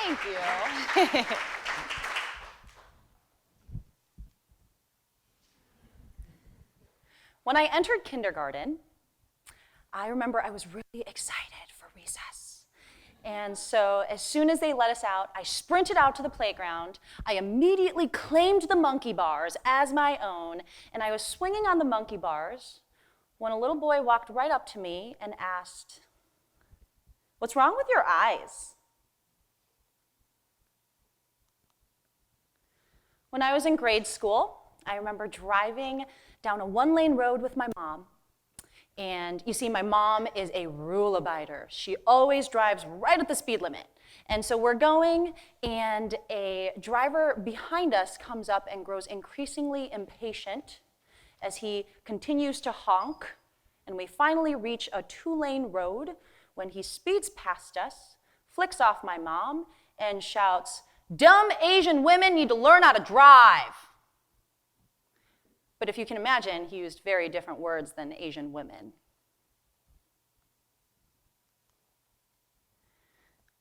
Thank you. When I entered kindergarten, I remember I was really excited for recess. And so as soon as they let us out, I sprinted out to the playground. I immediately claimed the monkey bars as my own, and I was swinging on the monkey bars when a little boy walked right up to me and asked, "What's wrong with your eyes?" When I was in grade school, I remember driving down a one-lane road with my mom. And you see, my mom is a rule abider. She always drives right at the speed limit. And so we're going, and a driver behind us comes up and grows increasingly impatient as he continues to honk. And we finally reach a two-lane road when he speeds past us, flicks off my mom, and shouts, "Dumb Asian women need to learn how to drive." But if you can imagine, he used very different words than Asian women.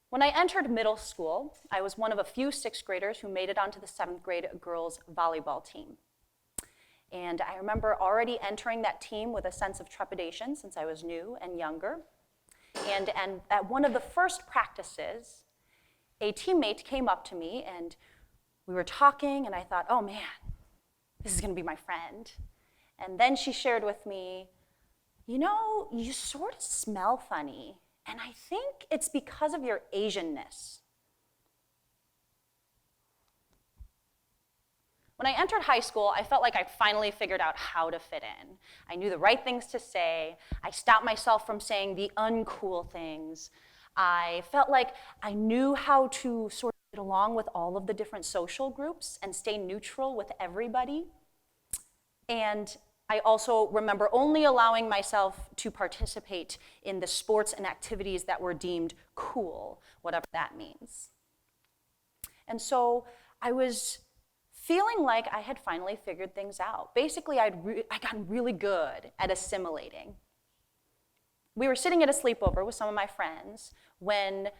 When I entered middle school, I was one of a few sixth graders who made it onto the seventh grade girls volleyball team. And I remember already entering that team with a sense of trepidation since I was new and younger. And at one of the first practices, a teammate came up to me and we were talking, and I thought, oh man, this is going to be my friend. And then she shared with me, "You know, you sort of smell funny, and I think it's because of your Asianness." When I entered high school, I felt like I finally figured out how to fit in. I knew the right things to say. I stopped myself from saying the uncool things. I felt like I knew how to sort of get along with all of the different social groups and stay neutral with everybody. And I also remember only allowing myself to participate in the sports and activities that were deemed cool, whatever that means. And so I was feeling like I had finally figured things out. Basically, I'd gotten really good at assimilating. We were sitting at a sleepover with some of my friends when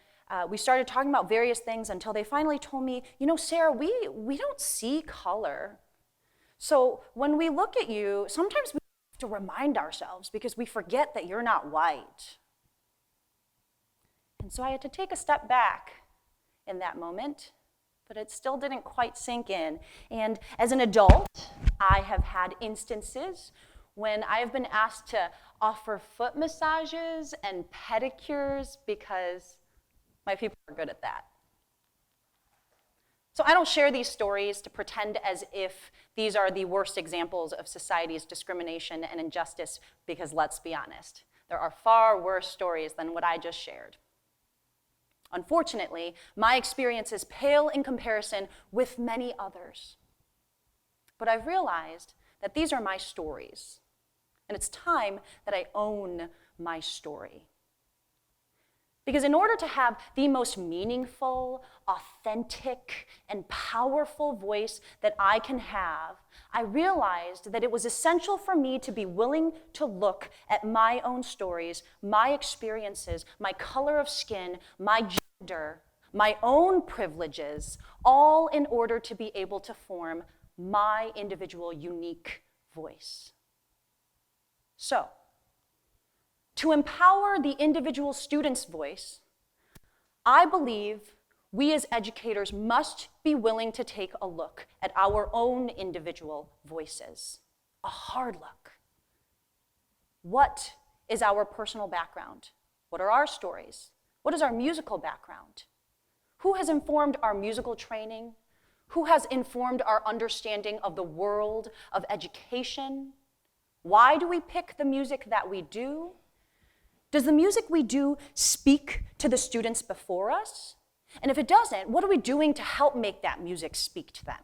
we started talking about various things until they finally told me, "You know, Sarah, we don't see color. So when we look at you, sometimes we have to remind ourselves because we forget that you're not white." And so I had to take a step back in that moment, but it still didn't quite sink in. And as an adult, I have had instances when I have been asked to offer foot massages and pedicures because my people are good at that. So I don't share these stories to pretend as if these are the worst examples of society's discrimination and injustice, because let's be honest, there are far worse stories than what I just shared. Unfortunately, my experiences pale in comparison with many others. But I've realized that these are my stories, and it's time that I own my story. Because in order to have the most meaningful, authentic, and powerful voice that I can have, I realized that it was essential for me to be willing to look at my own stories, my experiences, my color of skin, my gender, my own privileges, all in order to be able to form my individual unique voice. So, to empower the individual student's voice, I believe we as educators must be willing to take a look at our own individual voices, a hard look. What is our personal background? What are our stories? What is our musical background? Who has informed our musical training? Who has informed our understanding of the world of education? Why do we pick the music that we do? Does the music we do speak to the students before us? And if it doesn't, what are we doing to help make that music speak to them?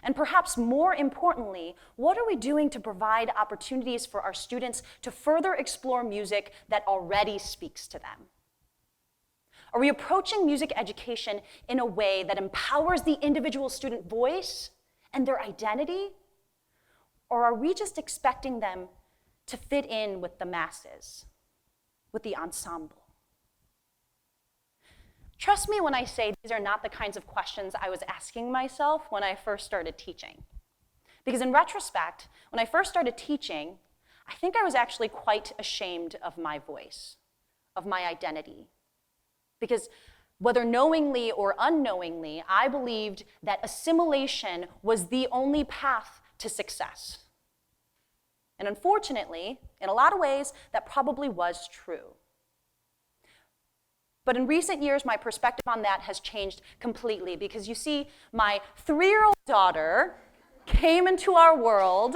And perhaps more importantly, what are we doing to provide opportunities for our students to further explore music that already speaks to them? Are we approaching music education in a way that empowers the individual student voice and their identity? Or are we just expecting them to fit in with the masses, with the ensemble? Trust me when I say these are not the kinds of questions I was asking myself when I first started teaching. Because in retrospect, when I first started teaching, I think I was actually quite ashamed of my voice, of my identity. Because whether knowingly or unknowingly, I believed that assimilation was the only path to success. And unfortunately, in a lot of ways, that probably was true. But in recent years, my perspective on that has changed completely because you see, my 3-year-old daughter came into our world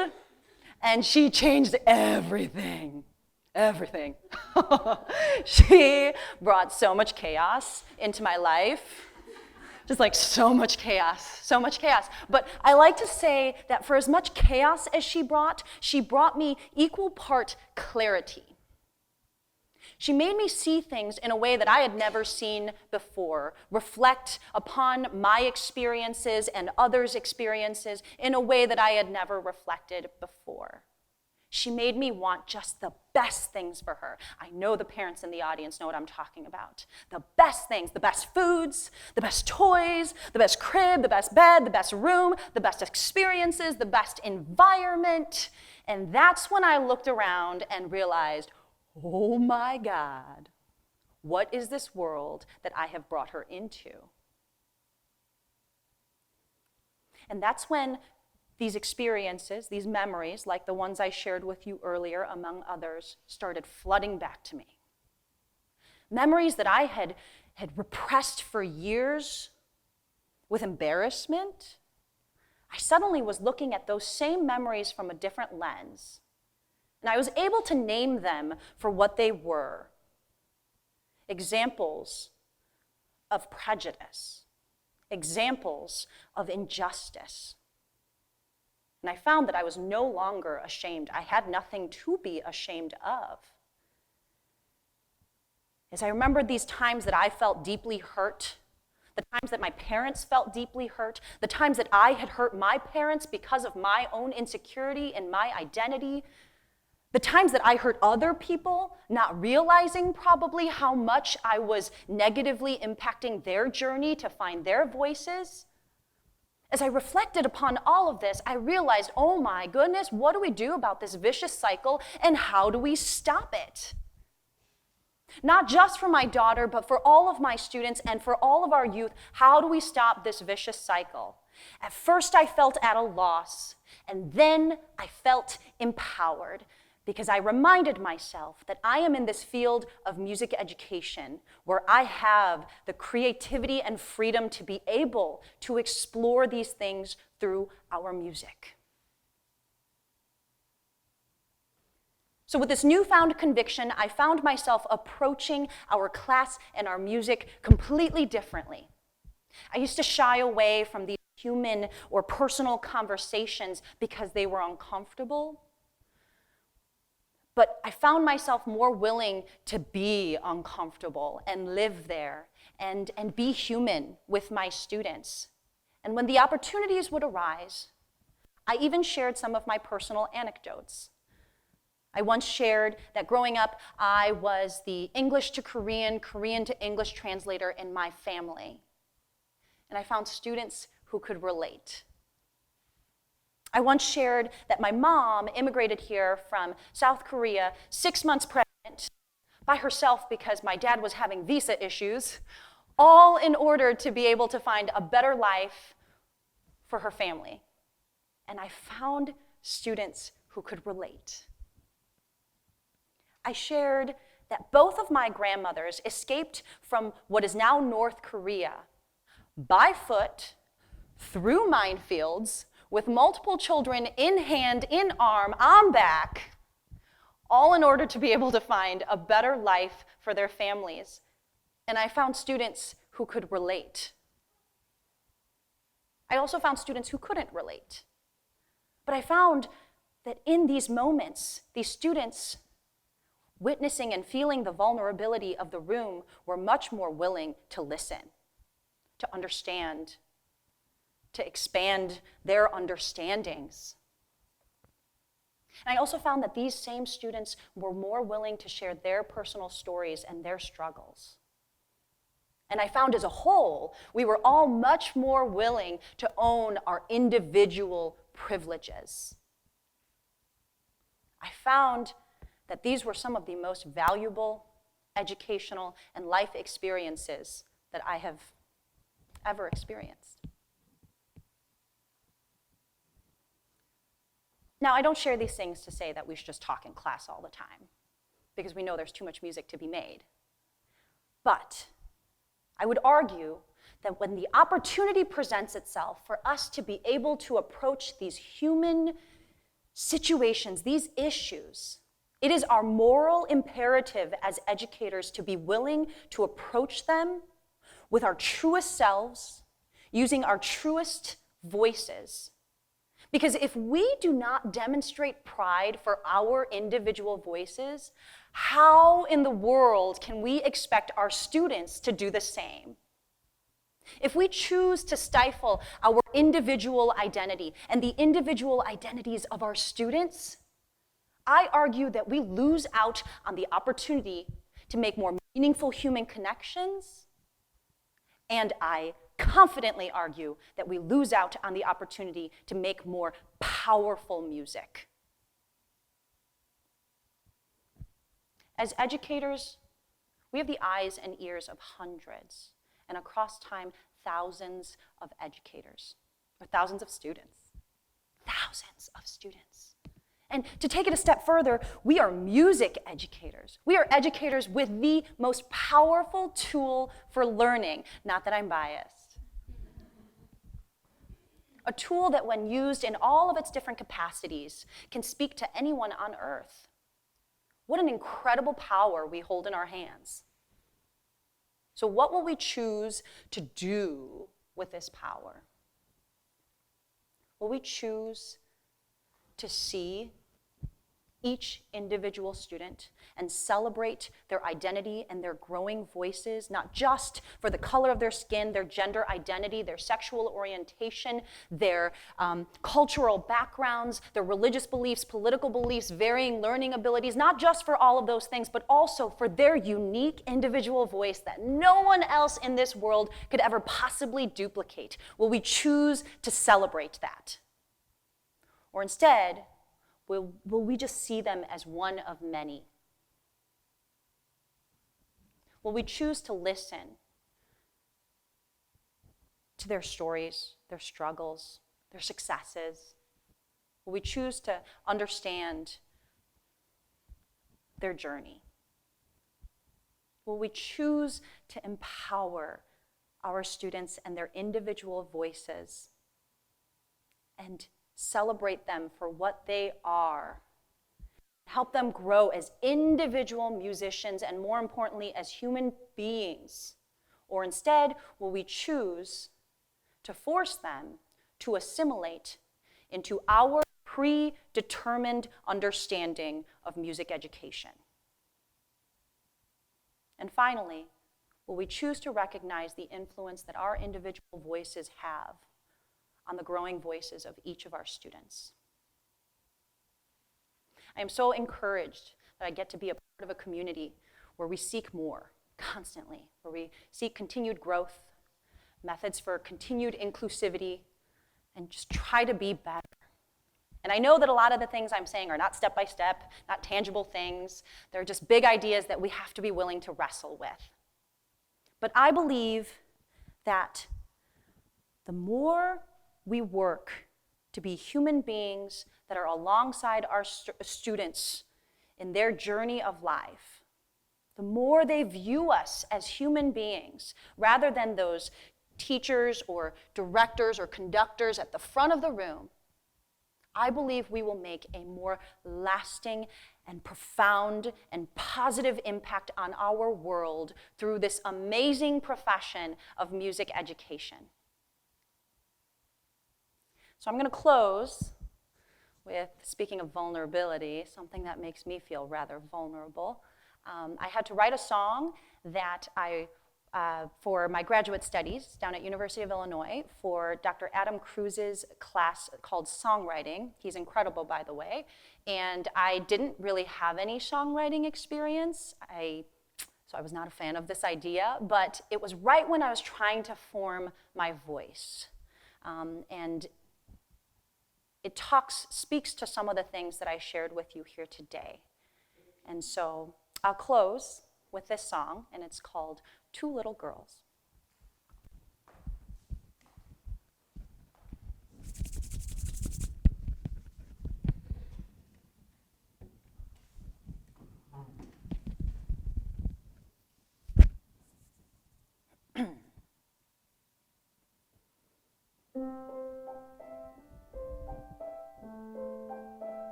and she changed everything. Everything. She brought so much chaos into my life. Just like so much chaos, so much chaos. But I like to say that for as much chaos as she brought me equal part clarity. She made me see things in a way that I had never seen before, reflect upon my experiences and others' experiences in a way that I had never reflected before. She made me want just the best things for her. I know the parents in the audience know what I'm talking about. The best things, the best foods, the best toys, the best crib, the best bed, the best room, the best experiences, the best environment. And that's when I looked around and realized, oh my God, what is this world that I have brought her into? And that's when these experiences, these memories, like the ones I shared with you earlier, among others, started flooding back to me. Memories that I had repressed for years with embarrassment. I suddenly was looking at those same memories from a different lens. And I was able to name them for what they were. Examples of prejudice. Examples of injustice. And I found that I was no longer ashamed. I had nothing to be ashamed of. As I remembered these times that I felt deeply hurt, the times that my parents felt deeply hurt, the times that I had hurt my parents because of my own insecurity and my identity, the times that I hurt other people, not realizing probably how much I was negatively impacting their journey to find their voices. As I reflected upon all of this, I realized, oh my goodness, what do we do about this vicious cycle and how do we stop it? Not just for my daughter, but for all of my students and for all of our youth, how do we stop this vicious cycle? At first I felt at a loss, and then I felt empowered because I reminded myself that I am in this field of music education where I have the creativity and freedom to be able to explore these things through our music. So with this newfound conviction, I found myself approaching our class and our music completely differently. I used to shy away from these human or personal conversations because they were uncomfortable. But I found myself more willing to be uncomfortable and live there and be human with my students. And when the opportunities would arise, I even shared some of my personal anecdotes. I once shared that growing up, I was the English to Korean, Korean to English translator in my family. And I found students who could relate. I once shared that my mom immigrated here from South Korea 6 months pregnant by herself because my dad was having visa issues, all in order to be able to find a better life for her family. And I found students who could relate. I shared that both of my grandmothers escaped from what is now North Korea by foot, through minefields, with multiple children in hand, in arm, on back, all in order to be able to find a better life for their families. And I found students who could relate. I also found students who couldn't relate. But I found that in these moments, these students witnessing and feeling the vulnerability of the room were much more willing to listen, to understand, to expand their understandings. And I also found that these same students were more willing to share their personal stories and their struggles. And I found as a whole, we were all much more willing to own our individual privileges. I found that these were some of the most valuable educational and life experiences that I have ever experienced. Now, I don't share these things to say that we should just talk in class all the time, because we know there's too much music to be made. But I would argue that when the opportunity presents itself for us to be able to approach these human situations, these issues, it is our moral imperative as educators to be willing to approach them with our truest selves, using our truest voices. Because if we do not demonstrate pride for our individual voices, how in the world can we expect our students to do the same? If we choose to stifle our individual identity and the individual identities of our students, I argue that we lose out on the opportunity to make more meaningful human connections, and I confidently argue that we lose out on the opportunity to make more powerful music. As educators, we have the eyes and ears of hundreds, and across time, thousands of educators, or thousands of students. Thousands of students. And to take it a step further, we are music educators. We are educators with the most powerful tool for learning. Not that I'm biased. A tool that, when used in all of its different capacities, can speak to anyone on earth. What an incredible power we hold in our hands. So what will we choose to do with this power? Will we choose to see each individual student and celebrate their identity and their growing voices, not just for the color of their skin, their gender identity, their sexual orientation, their cultural backgrounds, their religious beliefs, political beliefs, varying learning abilities, not just for all of those things, but also for their unique individual voice that no one else in this world could ever possibly duplicate? Will we choose to celebrate that? Or instead, will we just see them as one of many? Will we choose to listen to their stories, their struggles, their successes? Will we choose to understand their journey? Will we choose to empower our students and their individual voices and celebrate them for what they are, help them grow as individual musicians and, more importantly, as human beings? Or instead, will we choose to force them to assimilate into our predetermined understanding of music education? And finally, will we choose to recognize the influence that our individual voices have on the growing voices of each of our students? I am so encouraged that I get to be a part of a community where we seek more constantly, where we seek continued growth, methods for continued inclusivity, and just try to be better. And I know that a lot of the things I'm saying are not step-by-step, not tangible things. They're just big ideas that we have to be willing to wrestle with. But I believe that the more we work to be human beings that are alongside our students in their journey of life, the more they view us as human beings rather than those teachers or directors or conductors at the front of the room, I believe we will make a more lasting and profound and positive impact on our world through this amazing profession of music education. So I'm going to close with, speaking of vulnerability, something that makes me feel rather vulnerable. I had to write a song that for my graduate studies down at University of Illinois for Dr. Adam Cruz's class called Songwriting. He's incredible, by the way. And I didn't really have any songwriting experience. I So I was not a fan of this idea, but it was right when I was trying to form my voice. And it speaks to some of the things that I shared with you here today. And so I'll close with this song, and it's called Two Little Girls.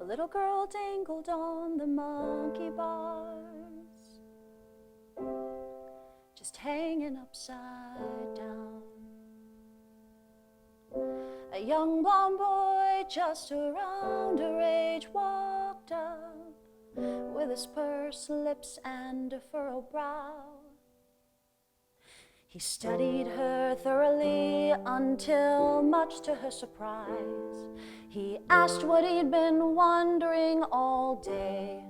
A little girl dangled on the monkey bars, just hanging upside down. A young blonde boy just around her age walked up with his pursed lips and a furrowed brow. He studied her thoroughly until, much to her surprise, he asked what he'd been wondering all day.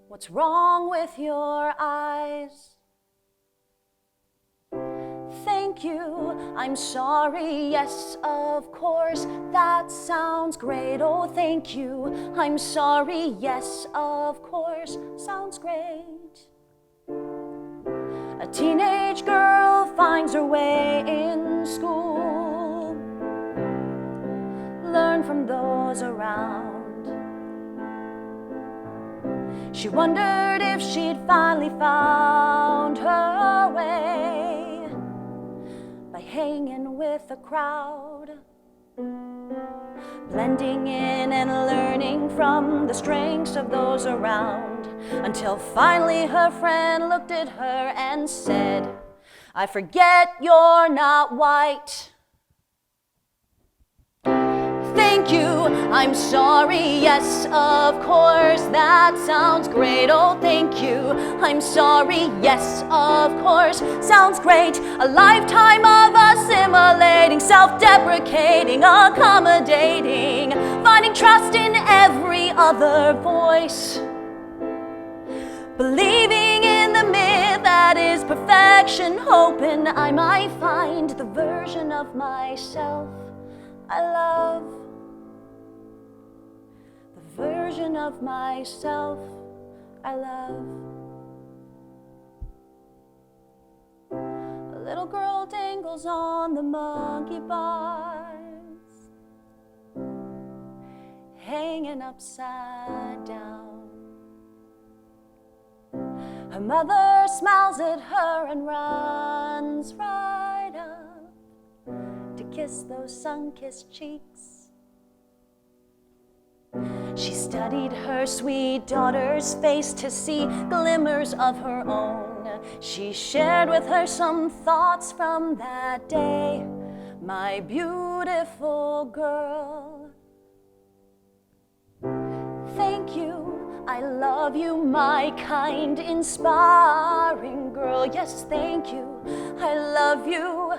What's wrong with your eyes? Thank you, I'm sorry, yes, of course, that sounds great. Oh, thank you, I'm sorry, yes, of course, sounds great. A teenage girl finds her way in school, learn from those around. She wondered if she'd finally found her way by hanging with the crowd, blending in and learning from the strengths of those around, until finally her friend looked at her and said, I forget you're not white. Thank you, I'm sorry, yes, of course, that sounds great. Oh, thank you, I'm sorry, yes, of course, sounds great. A lifetime of assimilating, self-deprecating, accommodating, finding trust in every other voice, believing in the myth that is perfection, hoping I might find the version of myself I love. The version of myself I love. A little girl dangles on the monkey bars, hanging upside down. Her mother smiles at her and runs right up to kiss those sun-kissed cheeks. She studied her sweet daughter's face to see glimmers of her own. She shared with her some thoughts from that day. My beautiful girl, thank you, I love you, my kind, inspiring girl. Yes, thank you, I love you.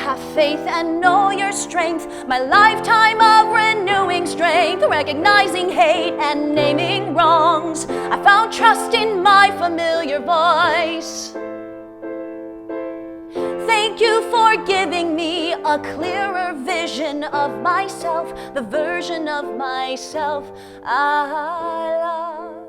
Have faith and know your strength. My lifetime of renewing strength, recognizing hate and naming wrongs. I found trust in my familiar voice. Thank you for giving me a clearer vision of myself, the version of myself I love,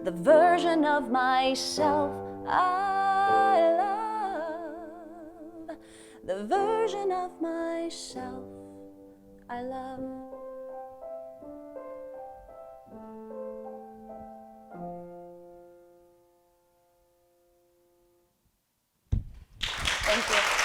the version of myself I love, the version of myself I love. Thank you.